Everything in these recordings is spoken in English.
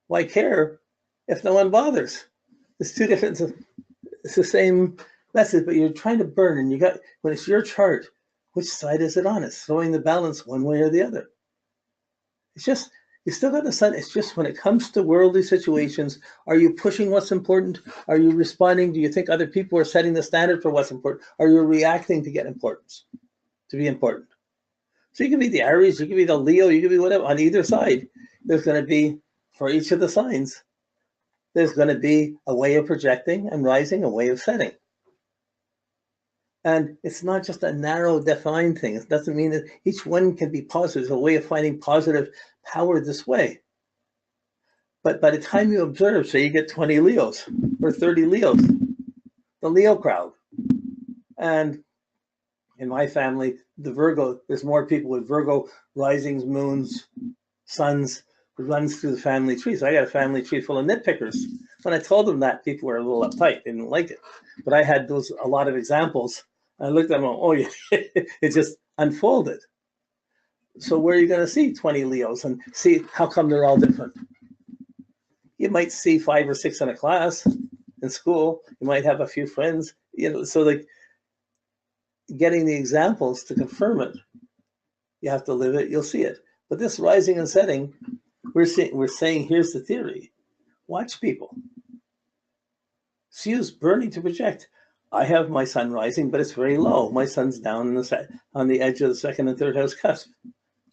Why care if no one bothers? It's two different, it's the same message, but you're trying to burn, and when it's your chart, which side is it on? It's throwing the balance one way or the other. It's just, you still got the sun. It's just when it comes to worldly situations, are you pushing what's important? Are you responding? Do you think other people are setting the standard for what's important? Are you reacting to get importance, to be important? So you can be the Aries, you can be the Leo, you can be whatever. On either side, there's going to be, for each of the signs, there's going to be a way of projecting and rising, a way of setting. And it's not just a narrow, defined thing. It doesn't mean that each one can be positive. There's a way of finding positive power this way. But by the time you observe, say you get 20 Leos or 30 Leos, the Leo crowd. And in my family, the Virgo, there's more people with Virgo risings, moons, suns, runs through the family tree. So I got a family tree full of nitpickers. When I told them that, people were a little uptight. They didn't like it. But I had a lot of examples. I looked at them and, oh, yeah, it just unfolded. So where are you going to see 20 Leos and see how come they're all different? You might see 5 or 6 in a class in school. You might have a few friends. So like getting the examples to confirm it, you have to live it. You'll see it. But this rising and setting, we're saying here's the theory. Watch people. It's used burning to project. I have my sun rising, but it's very low. My sun's down on the edge of the second and third house cusp,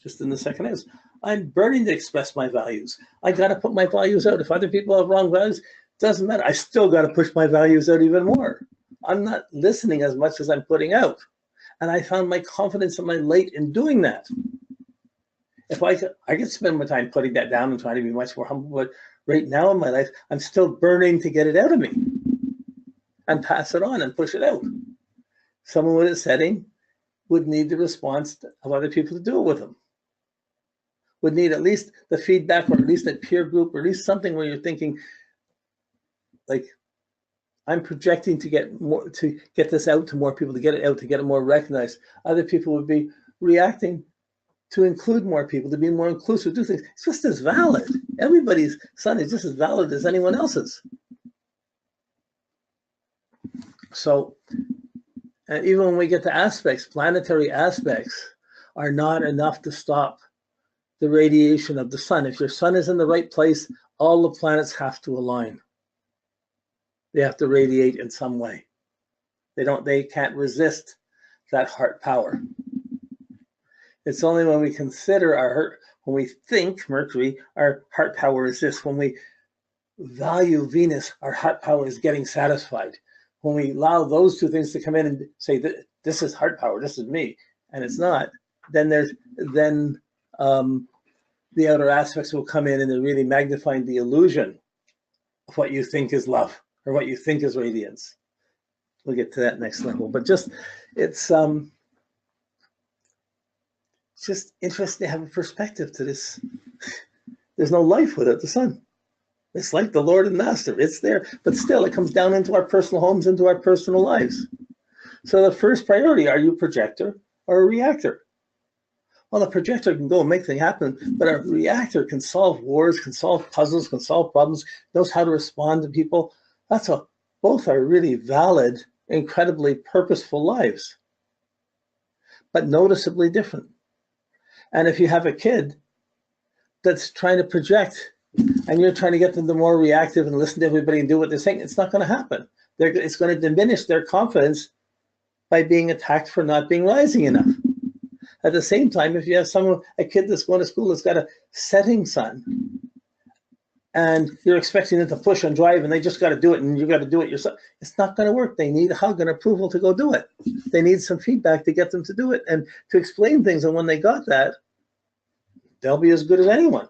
just in the second house. I'm burning to express my values. I got to put my values out. If other people have wrong values, doesn't matter. I still got to push my values out even more. I'm not listening as much as I'm putting out. And I found my confidence and my light in doing that. If I could spend my time putting that down and trying to be much more humble, but right now in my life, I'm still burning to get it out of me and pass it on and push it out. Someone with a setting would need the response of other people to do it with them. Would need at least the feedback, or at least a peer group, or at least something where you're thinking, like, I'm projecting to get this out to more people, to get it out, to get it more recognized. Other people would be reacting to include more people, to be more inclusive, do things. It's just as valid. Everybody's sun is just as valid as anyone else's. So even when we get to aspects, planetary aspects are not enough to stop the radiation of the sun. If your sun is in the right place, all the planets have to align. They have to radiate in some way. They can't resist that heart power. It's only when we consider our heart, when we think Mercury, our heart power is this. When we value Venus, our heart power is getting satisfied. When we allow those two things to come in and say that this is heart power, this is me, and it's not, then the outer aspects will come in and they're really magnifying the illusion of what you think is love or what you think is radiance. We'll get to that next level, but it's just interesting to have a perspective to this. There's no life without the sun. It's like the Lord and Master. It's there, but still it comes down into our personal homes, into our personal lives. So the first priority, are you a projector or a reactor? Well, a projector can go and make things happen, but a reactor can solve wars, can solve puzzles, can solve problems, knows how to respond to people. Both are really valid, incredibly purposeful lives, but noticeably different. And if you have a kid that's trying to project and you're trying to get them to more reactive and listen to everybody and do what they're saying, it's not going to happen. It's going to diminish their confidence by being attacked for not being rising enough. At the same time, if you have a kid that's going to school that's got a setting sun, and you're expecting them to push and drive and they just got to do it and you got to do it yourself, it's not going to work. They need a hug and approval to go do it. They need some feedback to get them to do it and to explain things. And when they got that, they'll be as good as anyone.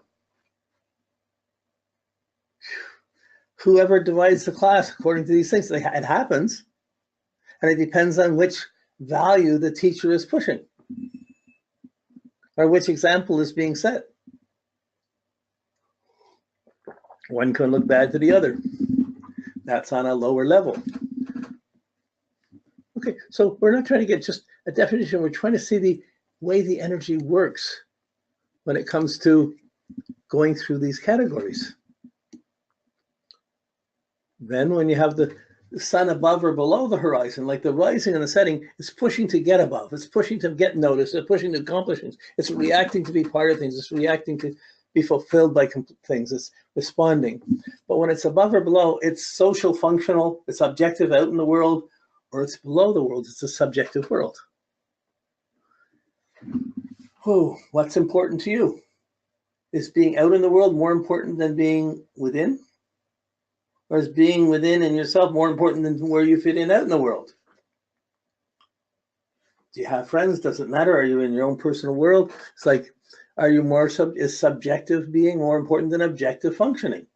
Whoever divides the class according to these things, it happens. And it depends on which value the teacher is pushing or which example is being set. One can look bad to the other. That's on a lower level. Okay, so we're not trying to get just a definition. We're trying to see the way the energy works when it comes to going through these categories. Then when you have the sun above or below the horizon, like the rising and the setting, is pushing to get above. It's pushing to get noticed. It's pushing to accomplish things. It's reacting to be part of things. It's reacting to be fulfilled by things. It's responding. But when it's above or below, it's social, functional, it's objective out in the world, or it's below the world. It's a subjective world. Oh, what's important to you? Is being out in the world more important than being within? Or is being within in yourself more important than where you fit in out in the world? Do you have friends? Does it matter? Are you in your own personal world? It's like, are you more is subjective being more important than objective functioning?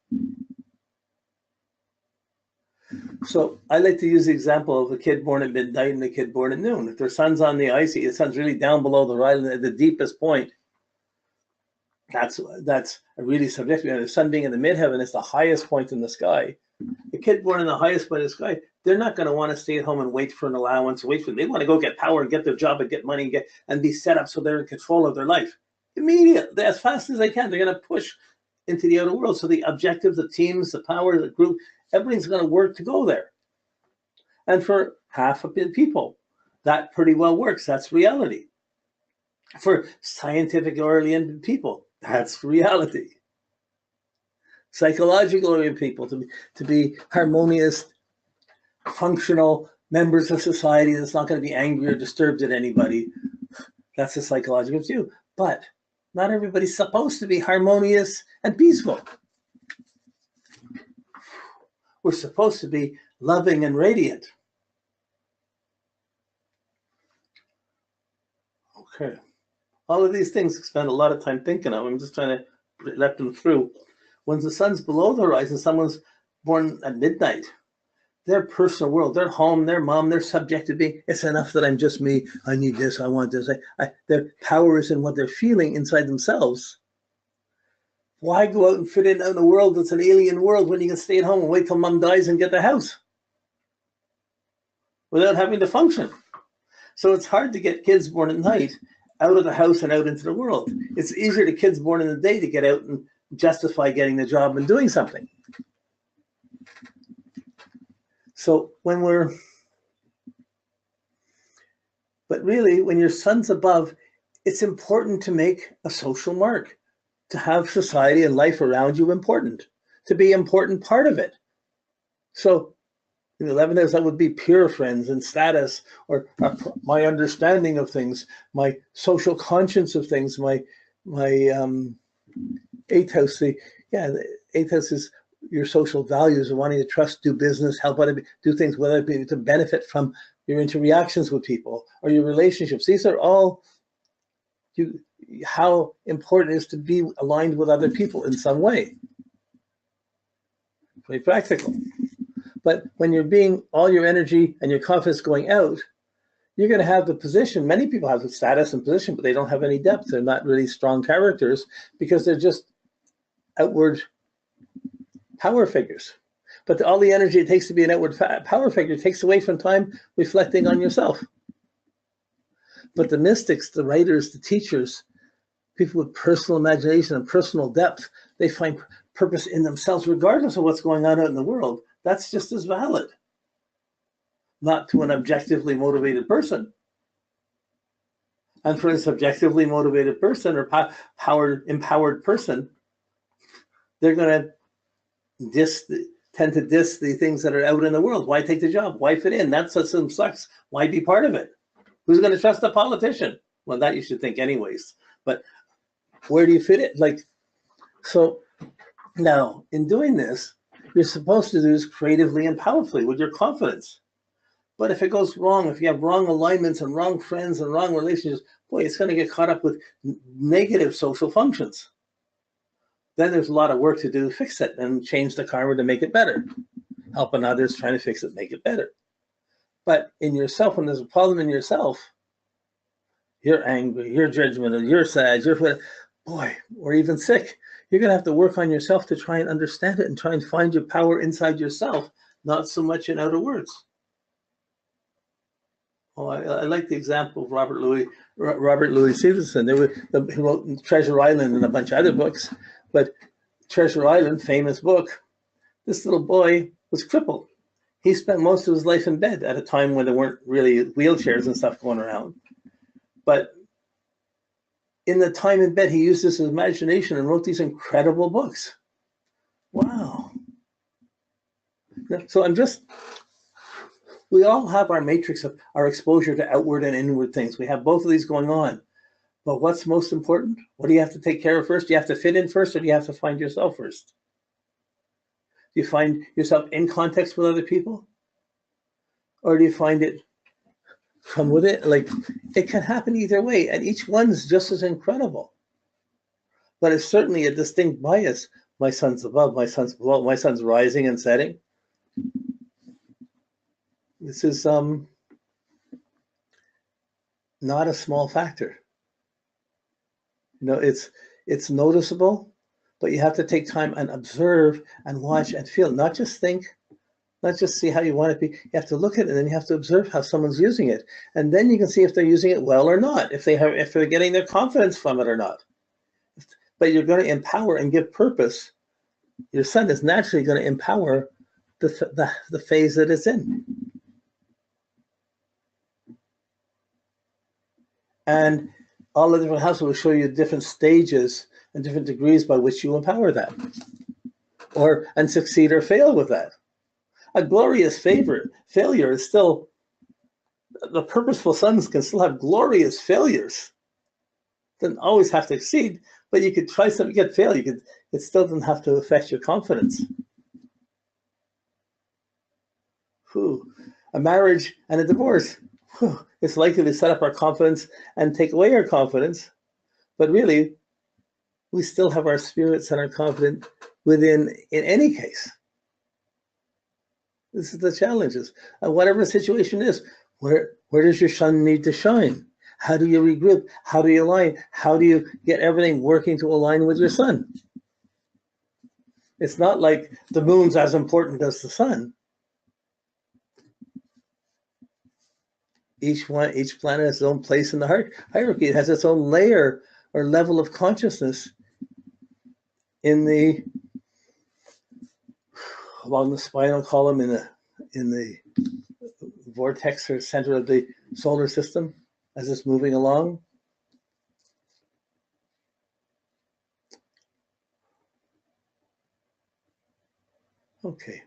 So I like to use the example of a kid born at midnight and a kid born at noon. If their sun's on the ice, the sun's really down below the horizon at the deepest point. That's a really subjective. And the sun being in the midheaven is the highest point in the sky. The kid born in the highest point of the sky, they're not going to want to stay at home and wait for an allowance. They want to go get power and get their job and get money and be set up so they're in control of their life immediately, as fast as they can. They're going to push into the outer world. So the objectives, the teams, the power, the group, everything's going to work to go there. And for half of the people, that pretty well works. That's reality. For scientific oriented people, that's reality. Psychological oriented people, to be harmonious, functional members of society that's not going to be angry or disturbed at anybody. That's a psychological view. But not everybody's supposed to be harmonious and peaceful. We're supposed to be loving and radiant. Okay. All of these things I spend a lot of time thinking of. I'm just trying to let them through. When the sun's below the horizon, someone's born at midnight, their personal world, their home, their mom, their subjective being, it's enough that I'm just me. I need this. I want this. Their power is in what they're feeling inside themselves. Why go out and fit in a world that's an alien world when you can stay at home and wait till mom dies and get the house without having to function? So it's hard to get kids born at night out of the house and out into the world. It's easier to kids born in the day to get out and justify getting the job and doing something. So when but really when your sun's above, it's important to make a social mark, to have society and life around you important, to be an important part of it. So in the 11th house, that would be peer friends and status, or my understanding of things, my social conscience of things, my 8th house. The 8th house is your social values and wanting to trust, do business, help other, do things, whether it be to benefit from your interactions with people or your relationships. These are all how important it is to be aligned with other people in some way. Very practical. But when you're being all your energy and your confidence going out, you're going to have the position. Many people have the status and position, but they don't have any depth. They're not really strong characters because they're just outward power figures. But all the energy it takes to be an outward power figure takes away from time reflecting on yourself. But the mystics, the writers, the teachers, people with personal imagination and personal depth, they find purpose in themselves regardless of what's going on out in the world. That's just as valid. Not to an objectively motivated person. And for a subjectively motivated person or empowered person, they're going to tend to diss the things that are out in the world. Why take the job? Why fit in? That system sucks. Why be part of it? Who's going to trust a politician? Well, that you should think anyways. But where do you fit it? So now in doing this, you're supposed to do this creatively and powerfully with your confidence. But if it goes wrong, if you have wrong alignments and wrong friends and wrong relationships, boy, it's going to get caught up with negative social functions. Then there's a lot of work to do to fix it and change the karma to make it better. Helping others, trying to fix it, make it better. But in yourself, when there's a problem in yourself, you're angry, you're judgmental, you're sad, or even sick. You're going to have to work on yourself to try and understand it and try and find your power inside yourself, not so much in outer words. Oh, I like the example of Robert Louis Stevenson. He wrote Treasure Island and a bunch of other books, but Treasure Island, famous book. This little boy was crippled. He spent most of his life in bed at a time when there weren't really wheelchairs and stuff going around. But in the time in bed, he used his imagination and wrote these incredible books. Wow. So we all have our matrix of our exposure to outward and inward things. We have both of these going on. But what's most important? What do you have to take care of first? Do you have to fit in first, or do you have to find yourself first? Do you find yourself in context with other people? Or do you find it from within? Like, it can happen either way, and each one's just as incredible. But it's certainly a distinct bias. My sun's above, my sun's below, my sun's rising and setting. This is not a small factor. It's noticeable, but you have to take time and observe and watch and feel, not just think, not just see how you want it to be. You have to look at it, and then you have to observe how someone's using it. And then you can see if they're using it well or not, if they're getting their confidence from it or not. But you're going to empower and give purpose. Your sun is naturally going to empower the phase that it's in. And all the different houses will show you different stages and different degrees by which you empower that, and succeed or fail with that. A glorious failure is still, the purposeful suns can still have glorious failures. Doesn't always have to succeed, but you could try something, get fail. It still doesn't have to affect your confidence. A marriage and a divorce, it's likely to set up our confidence and take away our confidence, but really, we still have our spirits and our confidence within, in any case. This is the challenges. And whatever the situation is, where does your sun need to shine? How do you regroup? How do you align? How do you get everything working to align with your sun? It's not like the moon's as important as the sun. Each planet has its own place in the hierarchy. It has its own layer or level of consciousness along the spinal column in the vortex or center of the solar system as it's moving along. Okay.